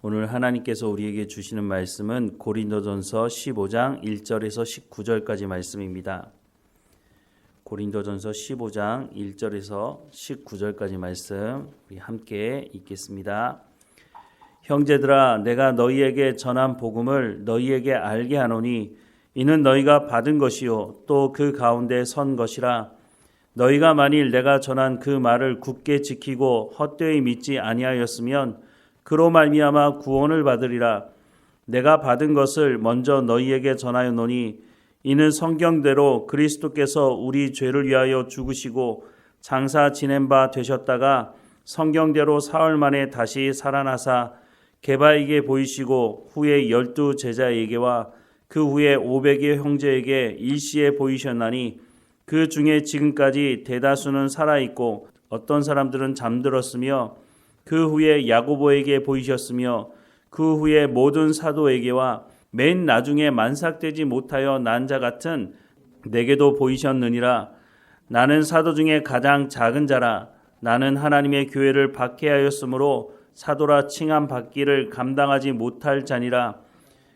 오늘 하나님께서 우리에게 주시는 말씀은 고린도전서 15장 1절에서 19절까지 말씀입니다. 고린도전서 15장 1절에서 19절까지 말씀 우리 함께 읽겠습니다. 형제들아, 내가 너희에게 전한 복음을 너희에게 알게 하노니 이는 너희가 받은 것이요 또 그 가운데 선 것이라. 너희가 만일 내가 전한 그 말을 굳게 지키고 헛되이 믿지 아니하였으면 그로 말미암아 구원을 받으리라. 내가 받은 것을 먼저 너희에게 전하였노니 이는 성경대로 그리스도께서 우리 죄를 위하여 죽으시고 장사 지낸 바 되셨다가 성경대로 사흘 만에 다시 살아나사 게바에게 보이시고 후에 12 제자에게와 그 후에 500의 형제에게 일시에 보이셨나니 그 중에 지금까지 대다수는 살아있고 어떤 사람들은 잠들었으며 그 후에 야고보에게 보이셨으며 그 후에 모든 사도에게와 맨 나중에 만삭되지 못하여 난 자 같은 내게도 보이셨느니라. 나는 사도 중에 가장 작은 자라. 나는 하나님의 교회를 박해하였으므로 사도라 칭함 받기를 감당하지 못할 자니라.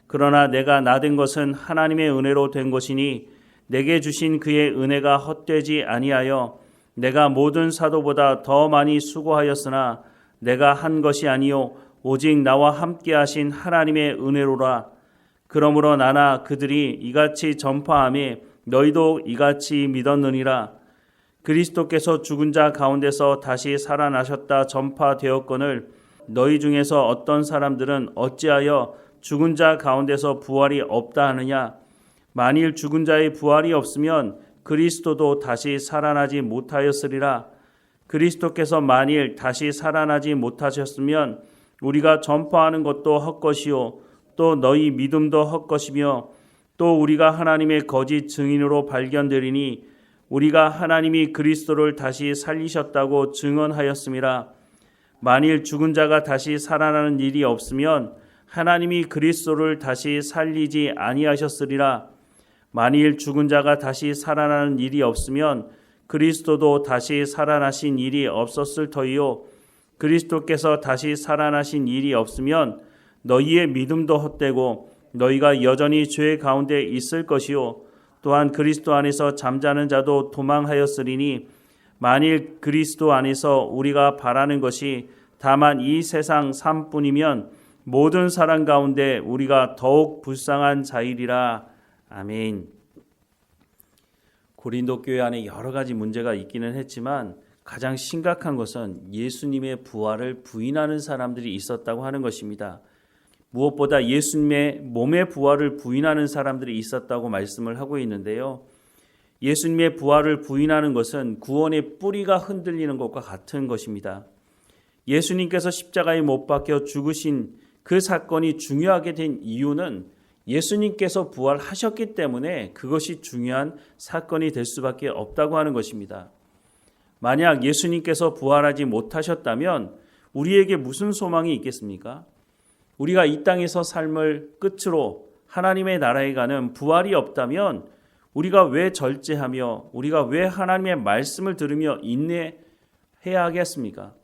그러나 내가 나된 것은 하나님의 은혜로 된 것이니 내게 주신 그의 은혜가 헛되지 아니하여 내가 모든 사도보다 더 많이 수고하였으나 내가 한 것이 아니요 오직 나와 함께 하신 하나님의 은혜로라. 그러므로 나나 그들이 이같이 전파하며 너희도 이같이 믿었느니라. 그리스도께서 죽은 자 가운데서 다시 살아나셨다 전파되었거늘 너희 중에서 어떤 사람들은 어찌하여 죽은 자 가운데서 부활이 없다 하느냐. 만일 죽은 자의 부활이 없으면 그리스도도 다시 살아나지 못하였으리라. 그리스도께서 만일 다시 살아나지 못하셨으면 우리가 전파하는 것도 헛것이요 또 너희 믿음도 헛것이며 또 우리가 하나님의 거짓 증인으로 발견되리니 우리가 하나님이 그리스도를 다시 살리셨다고 증언하였음이라. 만일 죽은 자가 다시 살아나는 일이 없으면 하나님이 그리스도를 다시 살리지 아니하셨으리라. 만일 죽은 자가 다시 살아나는 일이 없으면 그리스도도 다시 살아나신 일이 없었을 터이요 그리스도께서 다시 살아나신 일이 없으면 너희의 믿음도 헛되고 너희가 여전히 죄 가운데 있을 것이요 또한 그리스도 안에서 잠자는 자도 도망하였으리니 만일 그리스도 안에서 우리가 바라는 것이 다만 이 세상 삶뿐이면 모든 사람 가운데 우리가 더욱 불쌍한 자이리라. 아멘. 고린도 교회 안에 여러 가지 문제가 있기는 했지만 가장 심각한 것은 예수님의 부활을 부인하는 사람들이 있었다고 하는 것입니다. 무엇보다 예수님의 몸의 부활을 부인하는 사람들이 있었다고 말씀을 하고 있는데요. 예수님의 부활을 부인하는 것은 구원의 뿌리가 흔들리는 것과 같은 것입니다. 예수님께서 십자가에 못 박혀 죽으신 그 사건이 중요하게 된 이유는 예수님께서 부활하셨기 때문에 그것이 중요한 사건이 될 수밖에 없다고 하는 것입니다. 만약 예수님께서 부활하지 못하셨다면 우리에게 무슨 소망이 있겠습니까? 우리가 이 땅에서 삶을 끝으로 하나님의 나라에 가는 부활이 없다면 우리가 왜 절제하며 우리가 왜 하나님의 말씀을 들으며 인내해야 하겠습니까?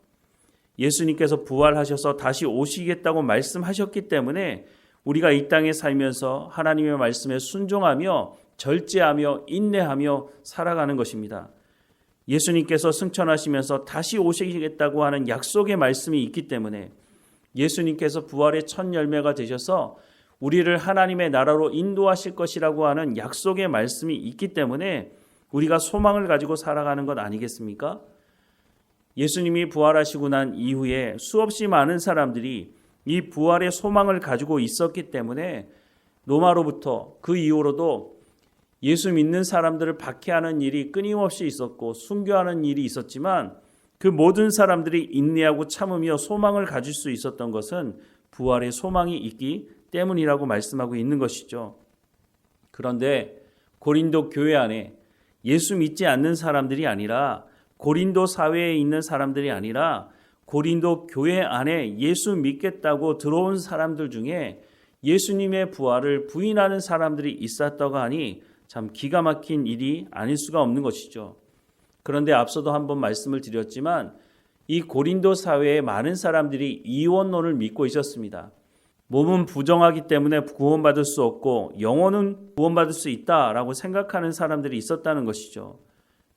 예수님께서 부활하셔서 다시 오시겠다고 말씀하셨기 때문에 우리가 이 땅에 살면서 하나님의 말씀에 순종하며 절제하며 인내하며 살아가는 것입니다. 예수님께서 승천하시면서 다시 오시겠다고 하는 약속의 말씀이 있기 때문에 예수님께서 부활의 첫 열매가 되셔서 우리를 하나님의 나라로 인도하실 것이라고 하는 약속의 말씀이 있기 때문에 우리가 소망을 가지고 살아가는 것 아니겠습니까? 예수님이 부활하시고 난 이후에 수없이 많은 사람들이 이 부활의 소망을 가지고 있었기 때문에 로마로부터 그 이후로도 예수 믿는 사람들을 박해하는 일이 끊임없이 있었고 순교하는 일이 있었지만 그 모든 사람들이 인내하고 참으며 소망을 가질 수 있었던 것은 부활의 소망이 있기 때문이라고 말씀하고 있는 것이죠. 그런데 고린도 교회 안에 예수 믿지 않는 사람들이 아니라 고린도 사회에 있는 사람들이 아니라 고린도 교회 안에 예수 믿겠다고 들어온 사람들 중에 예수님의 부활을 부인하는 사람들이 있었다고 하니 참 기가 막힌 일이 아닐 수가 없는 것이죠. 그런데 앞서도 한번 말씀을 드렸지만 이 고린도 사회에 많은 사람들이 이원론을 믿고 있었습니다. 몸은 부정하기 때문에 구원받을 수 없고 영혼은 구원받을 수 있다라고 생각하는 사람들이 있었다는 것이죠.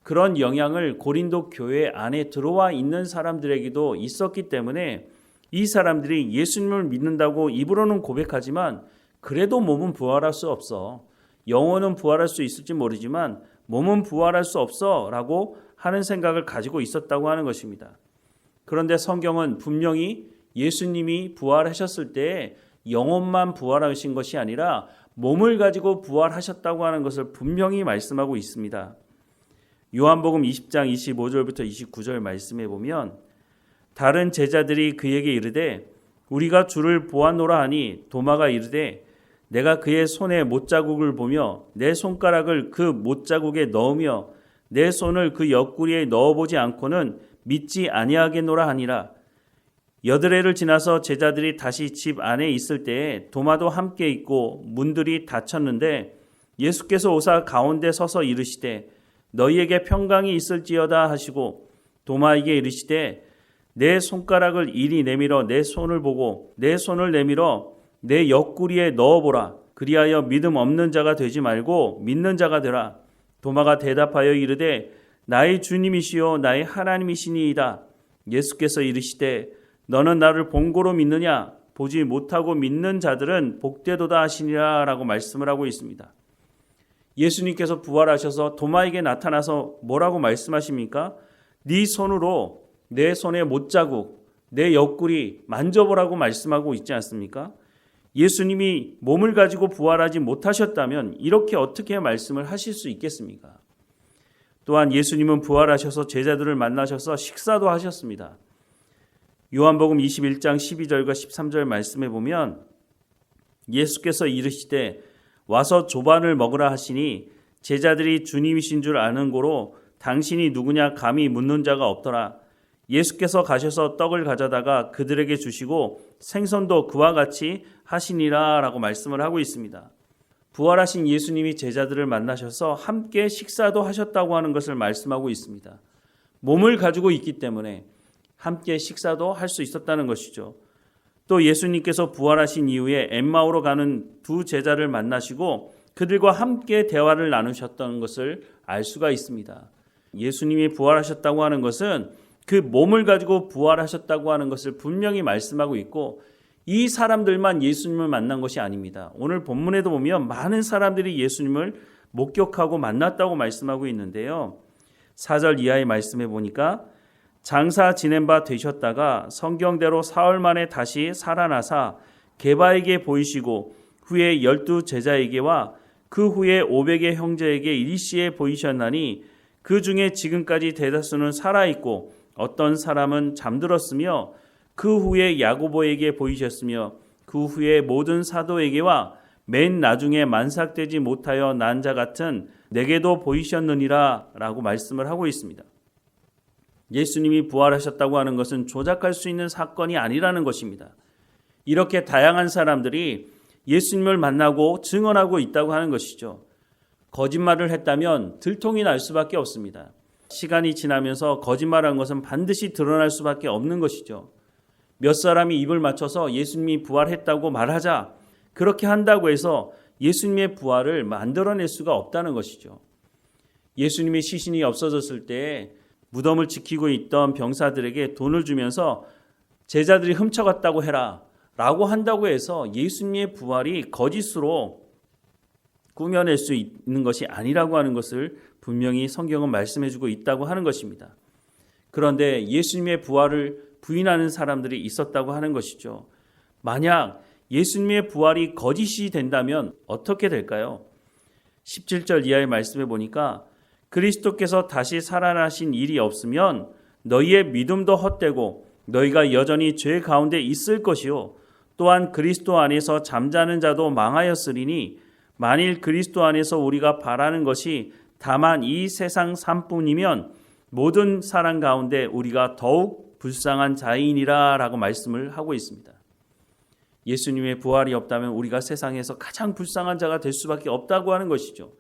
그런 영향을 고린도 교회 안에 들어와 있는 사람들에게도 있었기 때문에 이 사람들이 예수님을 믿는다고 입으로는 고백하지만 그래도 몸은 부활할 수 없어. 영혼은 부활할 수 있을지 모르지만 몸은 부활할 수 없어 라고 하는 생각을 가지고 있었다고 하는 것입니다. 그런데 성경은 분명히 예수님이 부활하셨을 때 영혼만 부활하신 것이 아니라 몸을 가지고 부활하셨다고 하는 것을 분명히 말씀하고 있습니다. 요한복음 20장 25절부터 29절 말씀해 보면 다른 제자들이 그에게 이르되 우리가 주를 보았노라 하니 도마가 이르되 내가 그의 손에 못자국을 보며 내 손가락을 그 못자국에 넣으며 내 손을 그 옆구리에 넣어보지 않고는 믿지 아니하겠노라 하니라. 여드레를 지나서 제자들이 다시 집 안에 있을 때에 도마도 함께 있고 문들이 닫혔는데 예수께서 오사 가운데 서서 이르시되 너희에게 평강이 있을지어다 하시고 도마에게 이르시되 내 손가락을 이리 내밀어 내 손을 보고 내 손을 내밀어 내 옆구리에 넣어보라. 그리하여 믿음 없는 자가 되지 말고 믿는 자가 되라. 도마가 대답하여 이르되 나의 주님이시요 나의 하나님이시니이다. 예수께서 이르시되 너는 나를 본고로 믿느냐? 보지 못하고 믿는 자들은 복되도다 하시니라 라고 말씀을 하고 있습니다. 예수님께서 부활하셔서 도마에게 나타나서 뭐라고 말씀하십니까? 네 손으로 내 손의 못자국, 내 옆구리 만져보라고 말씀하고 있지 않습니까? 예수님이 몸을 가지고 부활하지 못하셨다면 이렇게 어떻게 말씀을 하실 수 있겠습니까? 또한 예수님은 부활하셔서 제자들을 만나셔서 식사도 하셨습니다. 요한복음 21장 12절과 13절 말씀에 보면 예수께서 이르시되 와서 조반을 먹으라 하시니 제자들이 주님이신 줄 아는 고로 당신이 누구냐 감히 묻는 자가 없더라. 예수께서 가셔서 떡을 가져다가 그들에게 주시고 생선도 그와 같이 하시니라 라고 말씀을 하고 있습니다. 부활하신 예수님이 제자들을 만나셔서 함께 식사도 하셨다고 하는 것을 말씀하고 있습니다. 몸을 가지고 있기 때문에 함께 식사도 할 수 있었다는 것이죠. 또 예수님께서 부활하신 이후에 엠마오로 가는 두 제자를 만나시고 그들과 함께 대화를 나누셨던 것을 알 수가 있습니다. 예수님이 부활하셨다고 하는 것은 그 몸을 가지고 부활하셨다고 하는 것을 분명히 말씀하고 있고 이 사람들만 예수님을 만난 것이 아닙니다. 오늘 본문에도 보면 많은 사람들이 예수님을 목격하고 만났다고 말씀하고 있는데요. 4절 이하의 말씀해 보니까 장사 지낸 바 되셨다가 성경대로 사흘 만에 다시 살아나사 게바에게 보이시고 후에 12 제자에게와 그 후에 500의 형제에게 일시에 보이셨나니 그 중에 지금까지 대다수는 살아있고 어떤 사람은 잠들었으며 그 후에 야고보에게 보이셨으며 그 후에 모든 사도에게와 맨 나중에 만삭되지 못하여 난 자 같은 내게도 보이셨느니라 라고 말씀을 하고 있습니다. 예수님이 부활하셨다고 하는 것은 조작할 수 있는 사건이 아니라는 것입니다. 이렇게 다양한 사람들이 예수님을 만나고 증언하고 있다고 하는 것이죠. 거짓말을 했다면 들통이 날 수밖에 없습니다. 시간이 지나면서 거짓말한 것은 반드시 드러날 수밖에 없는 것이죠. 몇 사람이 입을 맞춰서 예수님이 부활했다고 말하자 그렇게 한다고 해서 예수님의 부활을 만들어낼 수가 없다는 것이죠. 예수님의 시신이 없어졌을 때 무덤을 지키고 있던 병사들에게 돈을 주면서 제자들이 훔쳐갔다고 해라 라고 한다고 해서 예수님의 부활이 거짓으로 꾸며낼 수 있는 것이 아니라고 하는 것을 분명히 성경은 말씀해주고 있다고 하는 것입니다. 그런데 예수님의 부활을 부인하는 사람들이 있었다고 하는 것이죠. 만약 예수님의 부활이 거짓이 된다면 어떻게 될까요? 17절 이하의 말씀해 보니까 그리스도께서 다시 살아나신 일이 없으면 너희의 믿음도 헛되고 너희가 여전히 죄 가운데 있을 것이요 또한 그리스도 안에서 잠자는 자도 망하였으리니 만일 그리스도 안에서 우리가 바라는 것이 다만 이 세상 삶뿐이면 모든 사람 가운데 우리가 더욱 불쌍한 자인이라 라고 말씀을 하고 있습니다. 예수님의 부활이 없다면 우리가 세상에서 가장 불쌍한 자가 될 수밖에 없다고 하는 것이죠.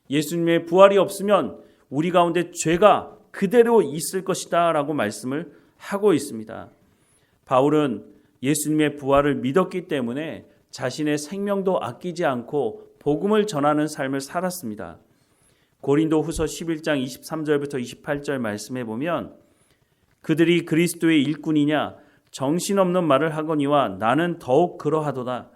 예수님의 부활이 없으면 우리 가운데 죄가 그대로 있을 것이다 라고 말씀을 하고 있습니다. 바울은 예수님의 부활을 믿었기 때문에 자신의 생명도 아끼지 않고 복음을 전하는 삶을 살았습니다. 고린도후서 11장 23절부터 28절 말씀해 보면 그들이 그리스도의 일꾼이냐 정신없는 말을 하거니와 나는 더욱 그러하도다.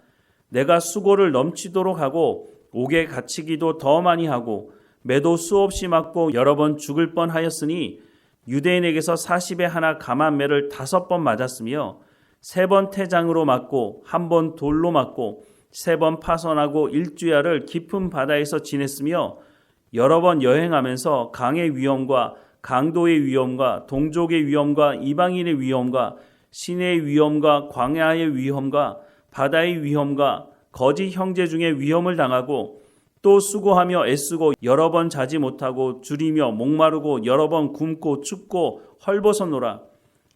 내가 수고를 넘치도록 하고 옥에 갇히기도 더 많이 하고 매도 수없이 맞고 여러 번 죽을 뻔하였으니 유대인에게서 40에 하나 감한 매를 5번 맞았으며 3번 태장으로 맞고 1번 돌로 맞고 3번 파선하고 일주야를 깊은 바다에서 지냈으며 여러 번 여행하면서 강의 위험과 강도의 위험과 동족의 위험과 이방인의 위험과 시내의 위험과 광야의 위험과 바다의 위험과 거짓 형제 중에 위험을 당하고 또 수고하며 애쓰고 여러 번 자지 못하고 줄이며 목마르고 여러 번 굶고 춥고 헐벗어노라.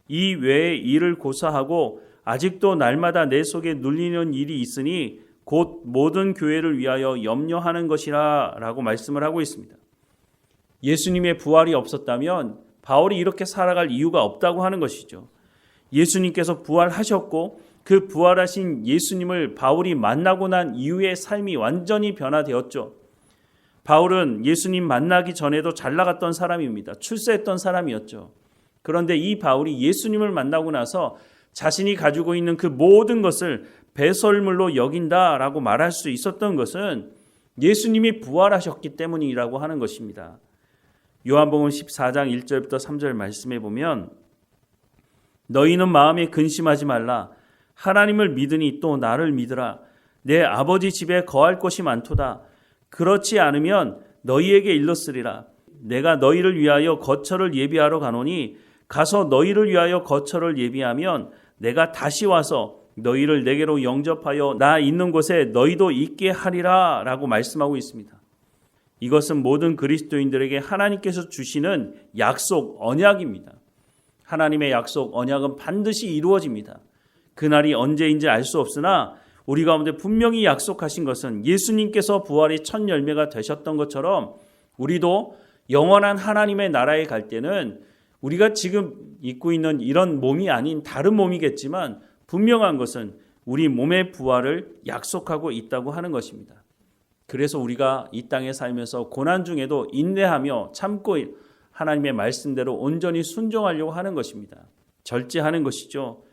이 외에 일을 고사하고 아직도 날마다 내 속에 눌리는 일이 있으니 곧 모든 교회를 위하여 염려하는 것이라 라고 말씀을 하고 있습니다. 예수님의 부활이 없었다면 바울이 이렇게 살아갈 이유가 없다고 하는 것이죠. 예수님께서 부활하셨고 그 부활하신 예수님을 바울이 만나고 난 이후의 삶이 완전히 변화되었죠. 바울은 예수님 만나기 전에도 잘 나갔던 사람입니다. 출세했던 사람이었죠. 그런데 이 바울이 예수님을 만나고 나서 자신이 가지고 있는 그 모든 것을 배설물로 여긴다라고 말할 수 있었던 것은 예수님이 부활하셨기 때문이라고 하는 것입니다. 요한복음 14장 1절부터 3절 말씀해 보면 너희는 마음에 근심하지 말라. 하나님을 믿으니 또 나를 믿으라. 내 아버지 집에 거할 곳이 많도다. 그렇지 않으면 너희에게 일렀으리라. 내가 너희를 위하여 거처를 예비하러 가노니 가서 너희를 위하여 거처를 예비하면 내가 다시 와서 너희를 내게로 영접하여 나 있는 곳에 너희도 있게 하리라 라고 말씀하고 있습니다. 이것은 모든 그리스도인들에게 하나님께서 주시는 약속, 언약입니다. 하나님의 약속, 언약은 반드시 이루어집니다. 그날이 언제인지 알 수 없으나 우리 가운데 분명히 약속하신 것은 예수님께서 부활의 첫 열매가 되셨던 것처럼 우리도 영원한 하나님의 나라에 갈 때는 우리가 지금 입고 있는 이런 몸이 아닌 다른 몸이겠지만 분명한 것은 우리 몸의 부활을 약속하고 있다고 하는 것입니다. 그래서 우리가 이 땅에 살면서 고난 중에도 인내하며 참고 하나님의 말씀대로 온전히 순종하려고 하는 것입니다. 절제하는 것이죠.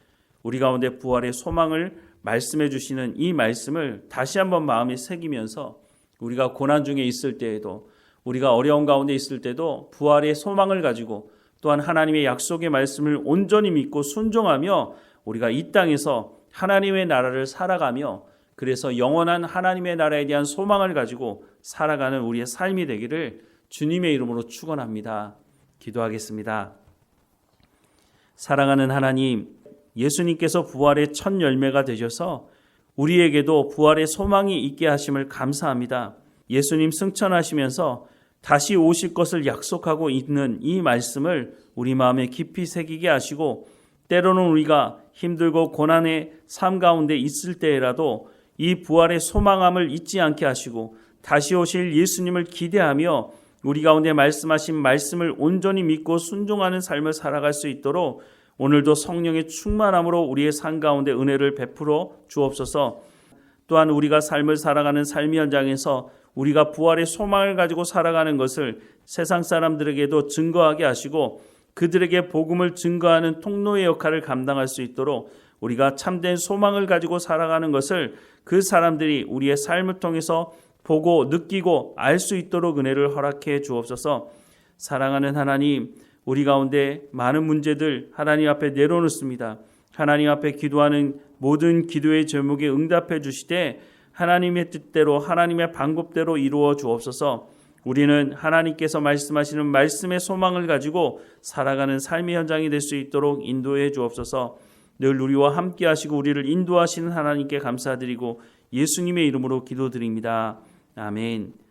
우리 가운데 부활의 소망을 말씀해 주시는 이 말씀을 다시 한번 마음에 새기면서 우리가 고난 중에 있을 때에도 우리가 어려운 가운데 있을 때도 부활의 소망을 가지고 또한 하나님의 약속의 말씀을 온전히 믿고 순종하며 우리가 이 땅에서 하나님의 나라를 살아가며 그래서 영원한 하나님의 나라에 대한 소망을 가지고 살아가는 우리의 삶이 되기를 주님의 이름으로 축원합니다. 기도하겠습니다. 사랑하는 하나님, 예수님께서 부활의 첫 열매가 되셔서 우리에게도 부활의 소망이 있게 하심을 감사합니다. 예수님 승천하시면서 다시 오실 것을 약속하고 있는 이 말씀을 우리 마음에 깊이 새기게 하시고 때로는 우리가 힘들고 고난의 삶 가운데 있을 때라도 이 부활의 소망함을 잊지 않게 하시고 다시 오실 예수님을 기대하며 우리 가운데 말씀하신 말씀을 온전히 믿고 순종하는 삶을 살아갈 수 있도록 오늘도 성령의 충만함으로 우리의 삶 가운데 은혜를 베풀어 주옵소서. 또한 우리가 삶을 살아가는 삶의 현장에서 우리가 부활의 소망을 가지고 살아가는 것을 세상 사람들에게도 증거하게 하시고 그들에게 복음을 증거하는 통로의 역할을 감당할 수 있도록 우리가 참된 소망을 가지고 살아가는 것을 그 사람들이 우리의 삶을 통해서 보고 느끼고 알 수 있도록 은혜를 허락해 주옵소서. 사랑하는 하나님, 우리 가운데 많은 문제들 하나님 앞에 내려놓습니다. 하나님 앞에 기도하는 모든 기도의 제목에 응답해 주시되 하나님의 뜻대로 하나님의 방법대로 이루어 주옵소서. 우리는 하나님께서 말씀하시는 말씀의 소망을 가지고 살아가는 삶의 현장이 될 수 있도록 인도해 주옵소서. 늘 우리와 함께 하시고 우리를 인도하시는 하나님께 감사드리고 예수님의 이름으로 기도드립니다. 아멘.